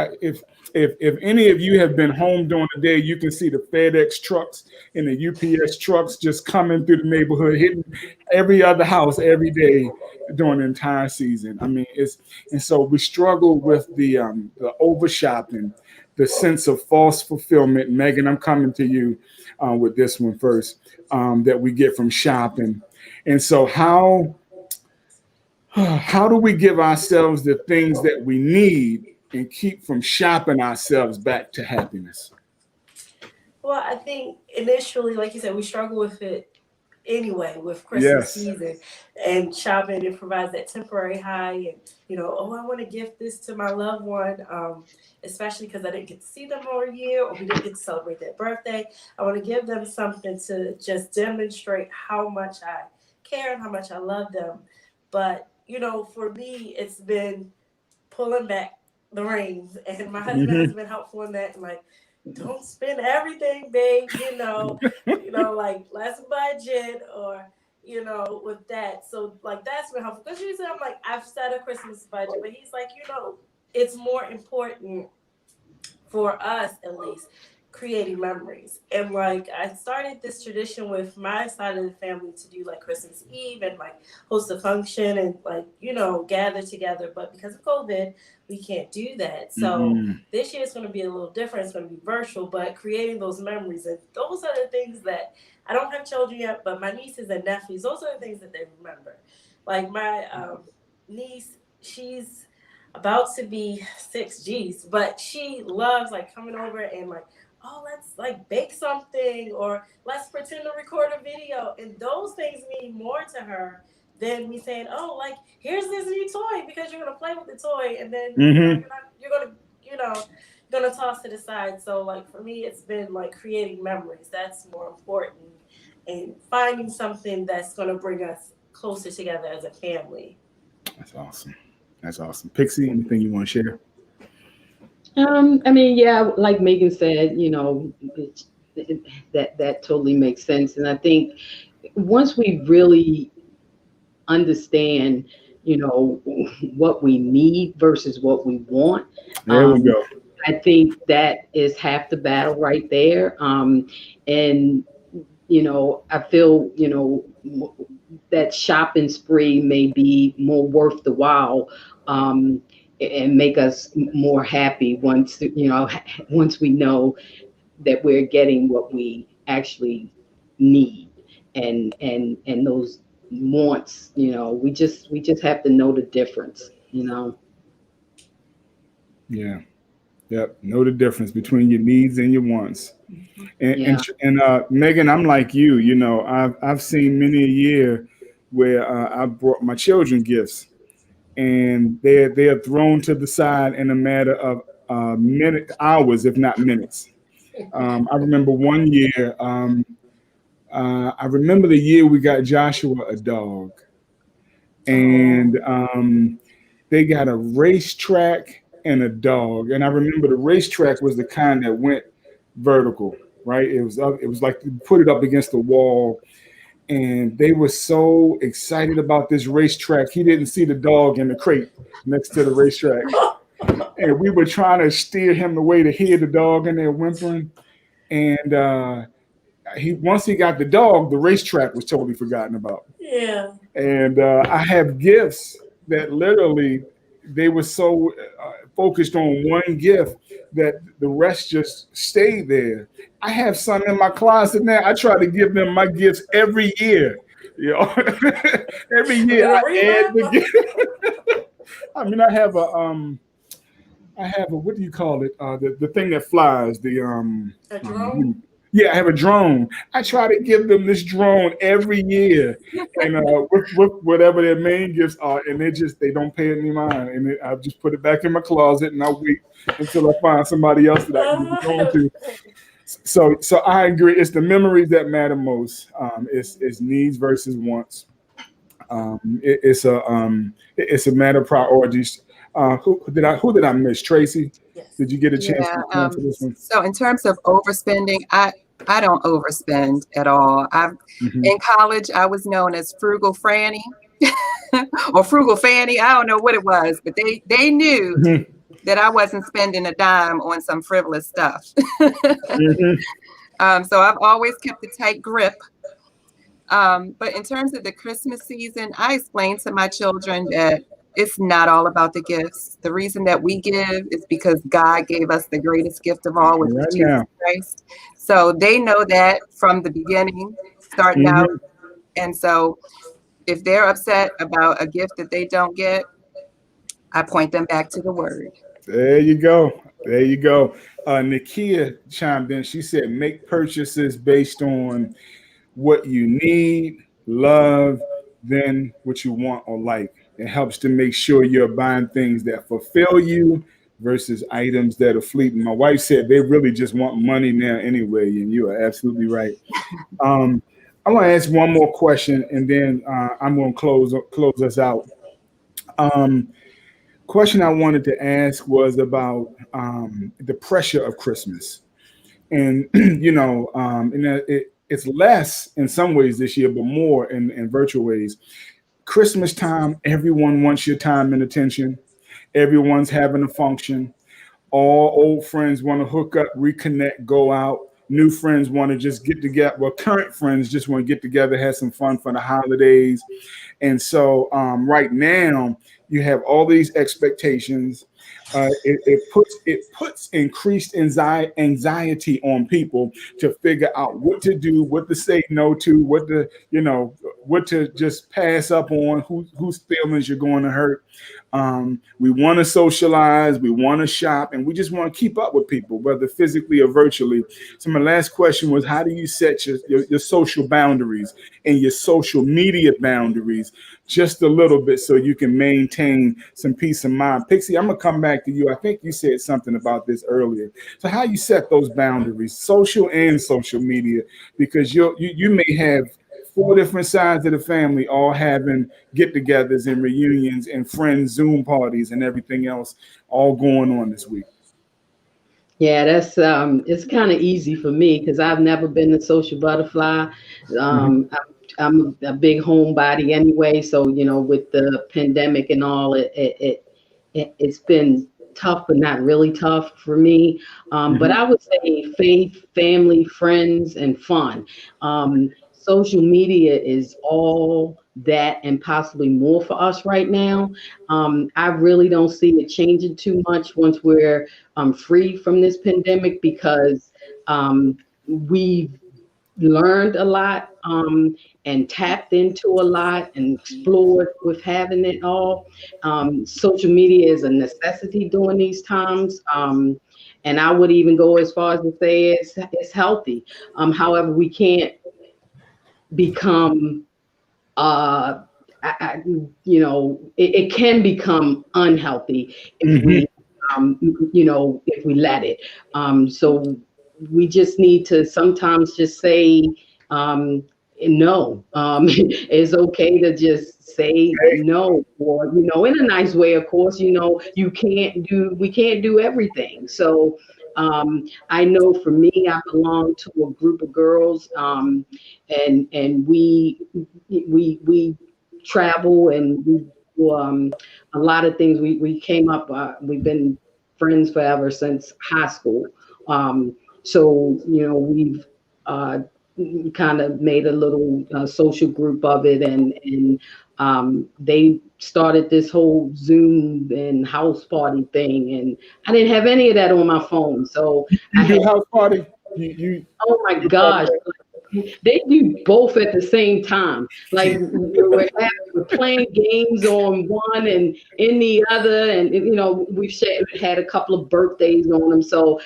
if any of you have been home during the day, you can see the FedEx trucks and the UPS trucks just coming through the neighborhood, hitting every other house every day during the entire season. I mean, and so we struggle with the over shopping, the sense of false fulfillment. Megan, I'm coming to you with this one first, that we get from shopping. And so how do we give ourselves the things that we need and keep from shopping ourselves back to happiness? Well, I think initially, like you said, we struggle with it anyway with Christmas season and shopping. It provides that temporary high, and I want to gift this to my loved one, especially because I didn't get to see them all year, or we didn't get to celebrate their birthday. I want to give them something to just demonstrate how much I care and how much I love them. But for me, it's been pulling back the reins, and my husband has been helpful in that. Like, don't spend everything, babe. Like, let's budget, or with that. So like that's been helpful, because usually I'm like, I've set a Christmas budget, but he's like, it's more important for us, at least, creating memories. And like I started this tradition with my side of the family to do like Christmas Eve and like host a function and like, you know, gather together. But because of COVID, we can't do that. So this year it's going to be a little different. It's going to be virtual, but creating those memories. And those are the things that I don't have children yet, but my nieces and nephews, those are the things that they remember. Like my niece, she's about to be 6 Gs, but she loves like coming over and like, oh, let's like bake something or let's pretend to record a video. And those things mean more to her than me saying, oh, like, here's this new toy because you're going to play with the toy. And then you're going to, you know, going to toss it aside. So like for me, it's been like creating memories. That's more important, and finding something that's going to bring us closer together as a family. That's awesome. That's awesome. Pixie, anything you want to share? I mean, yeah, like Megan said, you know, that totally makes sense. And I think once we really understand, you know, what we need versus what we want, There we go. I think that is half the battle right there. And you know, I feel, you know, that shopping spree may be more worth the while. And make us more happy once, you know, once we know that we're getting what we actually need, and those wants, you know, we just have to know the difference, you know. Yeah. Yep. Know the difference between your needs and your wants. Yeah. And Megan, I'm like you. You know, I've seen many a year where I brought my children gifts, and they are thrown to the side in a matter of hours, if not minutes. I remember one year. I remember the year we got Joshua a dog, and they got a racetrack and a dog. And I remember the racetrack was the kind that went vertical, right? It was up. It was like you put it up against the wall, and they were so excited about this racetrack. He didn't see the dog in the crate next to the racetrack. And we were trying to steer him away to hear the dog in there whimpering. And once he got the dog, the racetrack was totally forgotten about. Yeah. And I have gifts that literally they were so focused on one gift that the rest just stayed there. I have some in my closet now. I try to give them my gifts every year. You know, every year I add the gift. I mean, I have a what do you call it? The thing that flies. A drone. Yeah, I have a drone. I try to give them this drone every year, and with whatever their main gifts are, and they don't pay any mind, and I just put it back in my closet, and I wait until I find somebody else that I can give the drone to. So I agree. It's the memories that matter most. It's needs versus wants. It's a matter of priorities. Who did I miss? Tracy? Yes. Did you get a chance to answer this one? So in terms of overspending, I don't overspend at all. In college, I was known as Frugal Franny or Frugal Fanny. I don't know what it was, but they knew that I wasn't spending a dime on some frivolous stuff. So I've always kept a tight grip. But in terms of the Christmas season, I explain to my children that it's not all about the gifts. The reason that we give is because God gave us the greatest gift of all, which is Jesus Christ. So they know that from the beginning, starting out. And so if they're upset about a gift that they don't get, I point them back to the word. There you go. There you go. Nakia chimed in. She said, make purchases based on what you need, love, then what you want or like. It helps to make sure you're buying things that fulfill you versus items that are fleeting. My wife said they really just want money now anyway, and you are absolutely right. I want to ask one more question, and then I'm going to close us out. Question I wanted to ask was about the pressure of Christmas, and it's less in some ways this year, but more in virtual ways. Christmas time, everyone wants your time and attention. Everyone's having a function. All old friends want to hook up, reconnect, go out. New friends want to just get together. Well, current friends just want to get together, have some fun for the holidays. And so right now you have all these expectations. It puts increased anxiety on people to figure out what to do, what to say no to, what to just pass up on, whose feelings you're going to hurt. We want to socialize, we want to shop, and we just want to keep up with people, whether physically or virtually. So my last question was, how do you set your social boundaries and your social media boundaries just a little bit so you can maintain some peace of mind? Pixie, I'm gonna come back to you. I think you said something about this earlier. So how you set those boundaries, social and social media, because you may have 4 different sides of the family all having get-togethers and reunions and friends Zoom parties and everything else all going on this week. Yeah, that's it's kind of easy for me because I've never been a social butterfly. I'm a big homebody anyway, so with the pandemic and all, it's been tough, but not really tough for me. But I would say faith, family, friends, and fun. Social media is all that and possibly more for us right now. I really don't see it changing too much once we're free from this pandemic because we've learned a lot and tapped into a lot and explored with having it all. Social media is a necessity during these times. And I would even go as far as to say it's healthy. However, we can't become it can become unhealthy if we if we let it. So we just need to sometimes just say no. It's okay to just say no, or in a nice way, of course. We can't do everything. So I know for me, I belong to a group of girls, and we travel and we do a lot of things. We came up. We've been friends forever since high school. So we've kind of made a little social group of it, and they started this whole Zoom and house party thing, and I didn't have any of that on my phone. So you do house party. You oh my gosh. They do both at the same time. Like we're playing games on one and in the other, and we've had a couple of birthdays on them. So,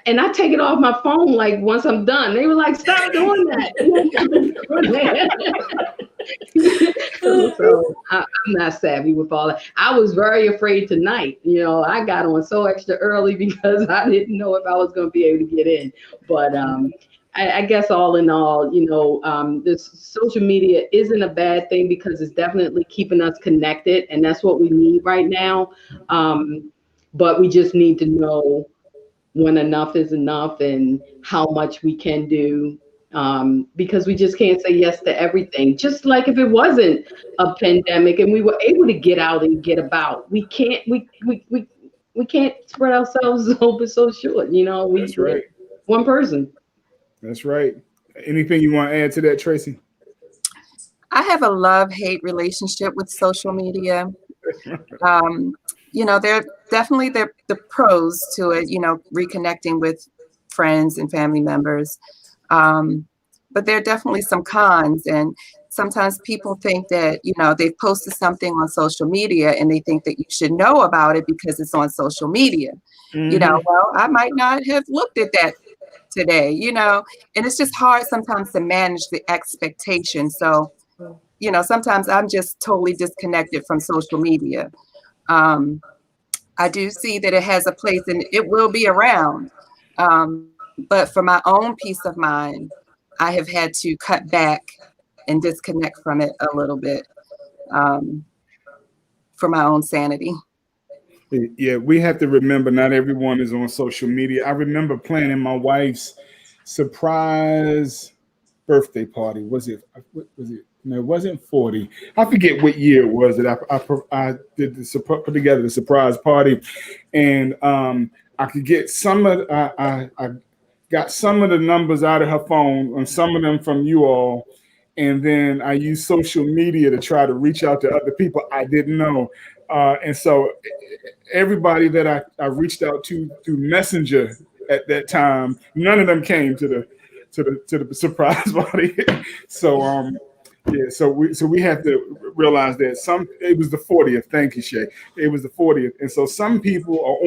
and I take it off my phone like once I'm done. They were like, "Stop doing that." So I'm not savvy with all that. I was very afraid tonight. I got on so extra early because I didn't know if I was going to be able to get in. But I guess all in all, this social media isn't a bad thing because it's definitely keeping us connected, and that's what we need right now. But we just need to know when enough is enough and how much we can do, because we just can't say yes to everything. Just like if it wasn't a pandemic and we were able to get out and get about, we can't spread ourselves open so short. That's right. One person. That's right. Anything you want to add to that, Tracy? I have a love-hate relationship with social media. There are definitely the pros to it, reconnecting with friends and family members. But there are definitely some cons. And sometimes people think that, they've posted something on social media and they think that you should know about it because it's on social media. Well, I might not have looked at that today, and it's just hard sometimes to manage the expectation. So, sometimes I'm just totally disconnected from social media. I do see that it has a place and it will be around. But for my own peace of mind, I have had to cut back and disconnect from it a little bit for my own sanity. Yeah, we have to remember not everyone is on social media. I remember planning my wife's surprise birthday party. Was it? No, it wasn't 40. I forget what year it was that I did put together the surprise party, and I could get some of I got some of the numbers out of her phone and some of them from you all. And then I used social media to try to reach out to other people I didn't know. And so everybody that I reached out to through Messenger at that time, none of them came to the surprise party. So yeah, so we have to realize that it was the 40th. Thank you, Shay. It was the 40th. And so some people are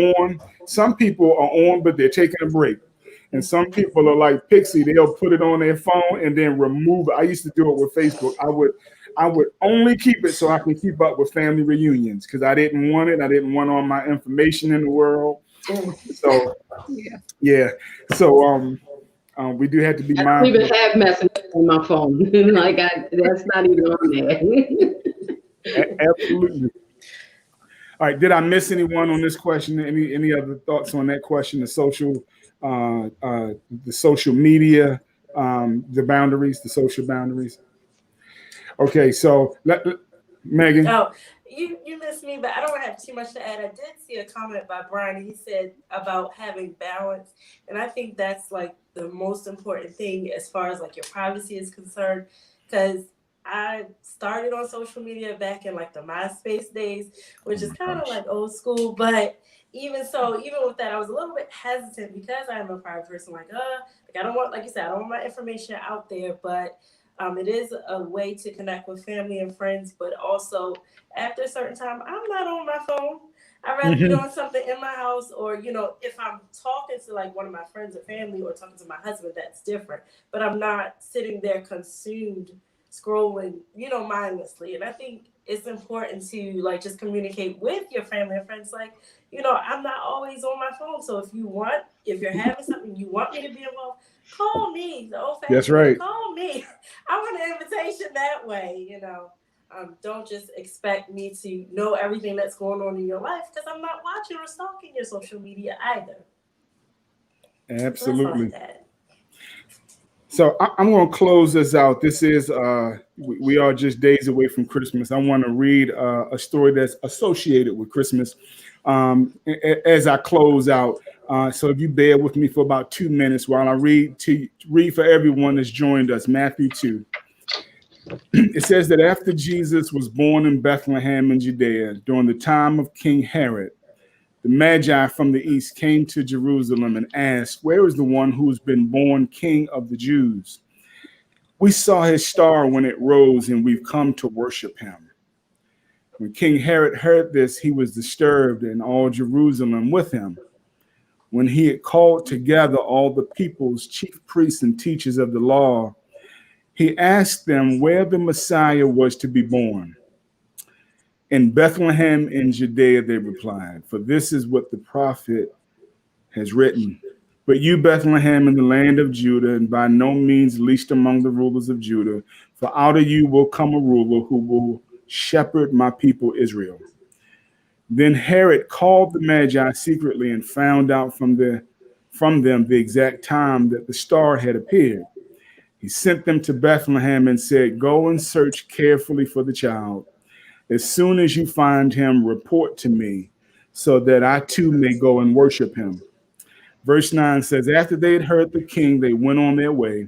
on, but they're taking a break. And some people are like Pixie, they'll put it on their phone and then remove it. I used to do it with Facebook. I would only keep it so I can keep up with family reunions because I didn't want it. I didn't want all my information in the world. So yeah. So we do have to be mindful. I don't even have messages on my phone. Like that's not even on there. Absolutely. All right. Did I miss anyone on this question? Any other thoughts on that question? The social media, the social boundaries. Okay, so Megan. Oh, you missed me, but I don't have too much to add. I did see a comment by Brian. He said about having balance, and I think that's like the most important thing as far as like your privacy is concerned, because I started on social media back in like the MySpace days, which is kind of like old school, but even with that, I was a little bit hesitant because I am a private person. Like I don't want, like you said, I don't want my information out there, but it is a way to connect with family and friends. But also, after a certain time, I'm not on my phone. I'd rather be doing something in my house, or if I'm talking to like one of my friends or family, or talking to my husband, that's different. But I'm not sitting there consumed scrolling, mindlessly. And I think it's important to like just communicate with your family and friends. Like, I'm not always on my phone. So if you're having something you want me to be involved, call me. The old-fashioned That's right. Call me. I want an invitation that way. Don't just expect me to know everything that's going on in your life, because I'm not watching or stalking your social media either. Absolutely. So I'm going to close this out. This is, we are just days away from Christmas. I want to read a story that's associated with Christmas as I close out. So if you bear with me for about 2 minutes while I read for everyone that's joined us, Matthew 2. It says that after Jesus was born in Bethlehem in Judea during the time of King Herod, the Magi from the east came to Jerusalem and asked, "Where is the one who's been born King of the Jews? We saw his star when it rose, and we've come to worship him." When King Herod heard this, he was disturbed, and all Jerusalem with him. When he had called together all the people's chief priests and teachers of the law, he asked them where the Messiah was to be born. "In Bethlehem in Judea," they replied, "for this is what the prophet has written. But you, Bethlehem, in the land of Judah, and by no means least among the rulers of Judah, for out of you will come a ruler who will shepherd my people Israel." Then Herod called the Magi secretly and found out from them the exact time that the star had appeared. He sent them to Bethlehem and said, "Go and search carefully for the child. As soon as you find him, report to me, so that I too may go and worship him." Verse 9 says, after they had heard the king, they went on their way,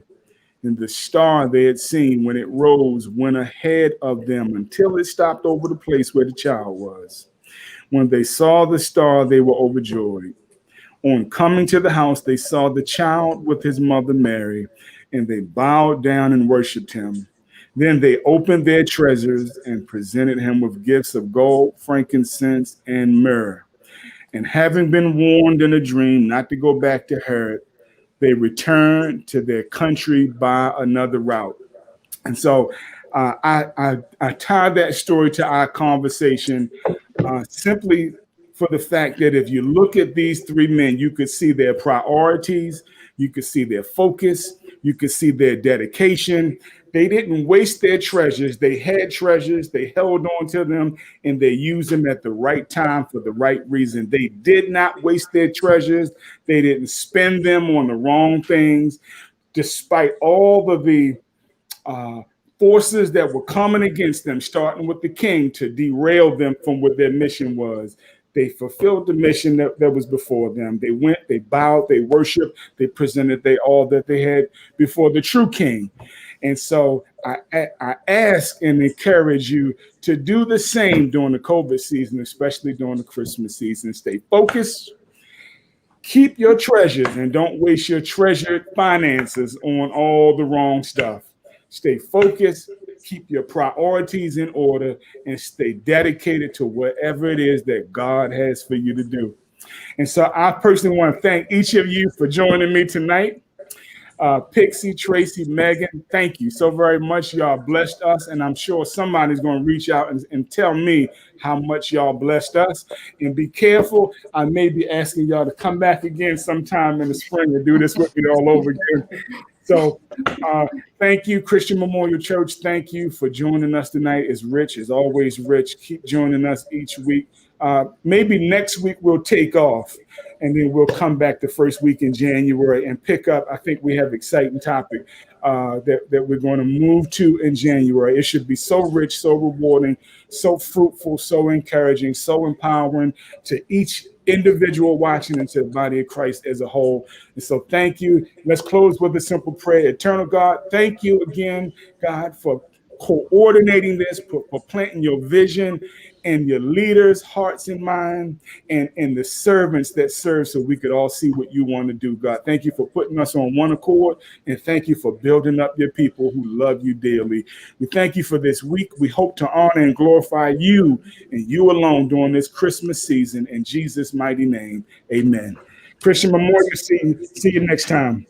and the star they had seen when it rose went ahead of them until it stopped over the place where the child was. When they saw the star, they were overjoyed. On coming to the house, they saw the child with his mother Mary, and they bowed down and worshiped him. Then they opened their treasures and presented him with gifts of gold, frankincense, and myrrh. And having been warned in a dream not to go back to Herod, they returned to their country by another route. And so I tied that story to our conversation simply for the fact that if you look at these three men, you could see their priorities, you could see their focus, you could see their dedication. They didn't waste their treasures. They had treasures, they held on to them, and they used them at the right time for the right reason. They did not waste their treasures. They didn't spend them on the wrong things, despite all of the forces that were coming against them, starting with the king to derail them from what their mission was. They fulfilled the mission that was before them. They went, they bowed, they worshiped, they presented all that they had before the true King. And so I ask and encourage you to do the same during the COVID season, especially during the Christmas season. Stay focused. Keep your treasures and don't waste your treasured finances on all the wrong stuff. Stay focused, keep your priorities in order, and stay dedicated to whatever it is that God has for you to do. And so I personally want to thank each of you for joining me tonight. Pixie, Tracy, Megan, thank you so very much. Y'all blessed us, and I'm sure somebody's going to reach out and tell me how much y'all blessed us. And be careful, I may be asking y'all to come back again sometime in the spring and do this with me all over again. So thank you, Christian Memorial Church. Thank you for joining us tonight. It's Rich, as always, Rich. Keep joining us each week. Maybe next week we'll take off, and then we'll come back the first week in January and pick up. I think we have an exciting topic that we're going to move to in January. It should be so rich, so rewarding, so fruitful, so encouraging, so empowering to each individual watching and to the body of Christ as a whole. And so thank you. Let's close with a simple prayer. Eternal God, thank you again, God, for coordinating this, for planting your vision in your leaders' hearts and minds, and the servants that serve, so we could all see what you want to do, God. Thank you for putting us on one accord, and thank you for building up your people who love you dearly. We thank you for this week. We hope to honor and glorify you and you alone during this Christmas season. In Jesus' mighty name, amen. Christian Memorial, see you next time.